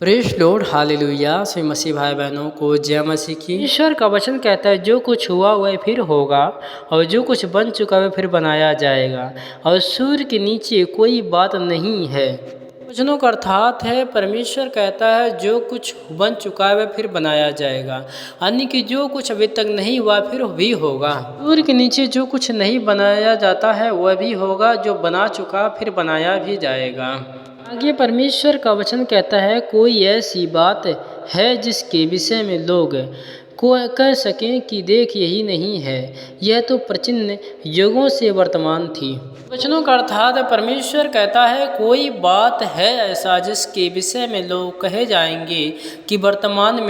Praise Lord hallelujah. सभी मसीह भाई बहनों को जय मसीह की। ईश्वर का वचन कहता है जो कुछ हुआ वह फिर होगा और जो कुछ बन चुका वह फिर बनाया जाएगा और सूर्य के नीचे कोई बात नहीं है। वचनों का अर्थात है परमेश्वर कहता है जो कुछ बन चुका है वह फिर बनाया जाएगा, यानी कि जो कुछ अभी तक नहीं हुआ फिर भी होगा। सूर्य के नीचे जो कुछ नहीं बनाया जाता है वह भी होगा, जो बना चुका फिर बनाया भी जाएगा। आगे परमेश्वर का वचन कहता है कोई ऐसी बात है जिसके विषय में लोग को कह सकें कि देख यही नहीं है, यह तो प्राचीन युगों से वर्तमान थी। वचनों का अर्थात परमेश्वर कहता है कोई बात है ऐसा जिसके विषय में लोग कहे जाएंगे कि वर्तमान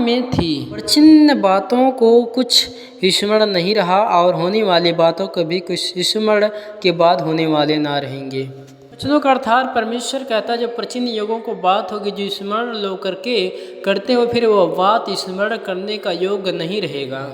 में थी। प्राचीन बातों को कुछ स्मरण नहीं रहा और होने वाली बातों को भी कुछ स्मरण के बाद होने वाले ना रहेंगे। वचनों का अर्थात परमेश्वर कहता है जो प्राचीन युगों को बात होगी जो स्मरण लोग करते हो फिर वो बात स्मरण करने का योग्य नहीं रहेगा।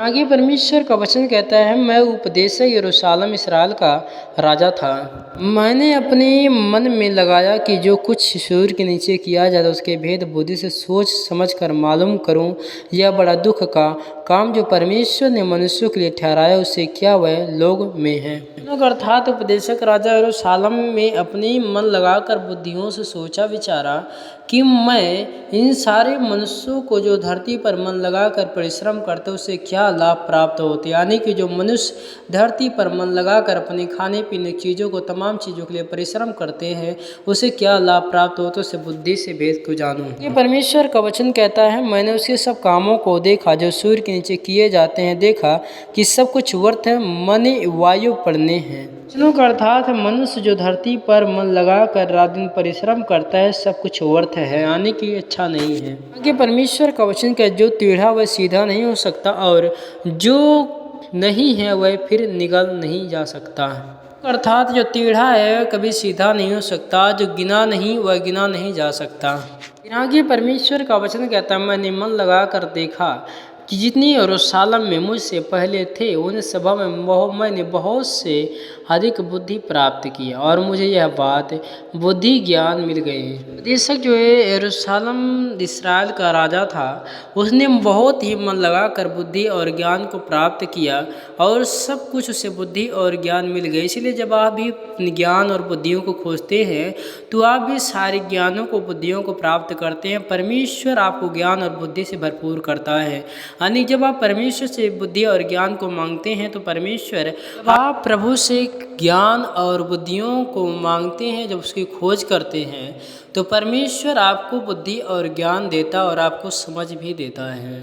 आगे परमेश्वर का वचन कहता है मैं उपदेशक यरूशलेम इसराइल का राजा था। मैंने अपने मन में लगाया कि जो कुछ सूर्य के नीचे किया जाता उसके भेद बुद्धि से सोच समझ कर मालूम करूं। यह बड़ा दुख का काम जो परमेश्वर ने मनुष्यों के लिए ठहराया उससे क्या वह लोग में है। अर्थात उपदेशक राजा यरूशलेम में अपनी मन लगाकर बुद्धियों से सोचा विचारा कि मैं इन सारे मनुष्यों को जो धरती पर मन लगाकर परिश्रम करते उससे क्या लाभ प्राप्त होते, यानी कि जो मनुष्य धरती पर मन लगाकर अपने खाने पीने की चीज़ों को तमाम चीज़ों के लिए परिश्रम करते हैं उसे क्या लाभ प्राप्त होते उसे बुद्धि से भेद को जानूं। ये परमेश्वर का वचन कहता है मैंने उसके सब कामों को देखा जो सूर्य के नीचे किए जाते हैं, देखा कि सब कुछ व्यर्थ मने वायु पड़ने हैं। वचनों का अर्थात मनुष्य जो धरती पर मन लगाकर रात दिन परिश्रम करता है सब कुछ व्यर्थ है, यानी कि अच्छा नहीं है। आगे परमेश्वर का वचन का जो टेढ़ा वह सीधा नहीं हो सकता और जो नहीं है वह फिर निगल नहीं जा सकता। अर्थात जो टेढ़ा है कभी सीधा नहीं हो सकता, जो गिना नहीं वह गिना नहीं जा सकता। आगे परमेश्वर का वचन कहता है मैंने मन लगा कर देखा कि जितनी यरूशलेम में मुझसे पहले थे उन सभा में मैंने बहुत से अधिक बुद्धि प्राप्त किया और मुझे यह बात बुद्धि ज्ञान मिल गई। उपदेशक जो है यरूशलेम इस्राएल का राजा था उसने बहुत ही मन लगाकर बुद्धि और ज्ञान को प्राप्त किया और सब कुछ उसे बुद्धि और ज्ञान मिल गई। इसलिए जब आप भी ज्ञान और बुद्धियों को खोजते हैं तो आप भी सारे ज्ञानों को बुद्धियों को प्राप्त करते हैं। परमेश्वर आपको ज्ञान और बुद्धि से भरपूर करता है, यानी जब आप परमेश्वर से बुद्धि और ज्ञान को मांगते हैं तो परमेश्वर आप प्रभु से ज्ञान और बुद्धियों को मांगते हैं, जब उसकी खोज करते हैं तो परमेश्वर आपको बुद्धि और ज्ञान देता और आपको समझ भी देता है।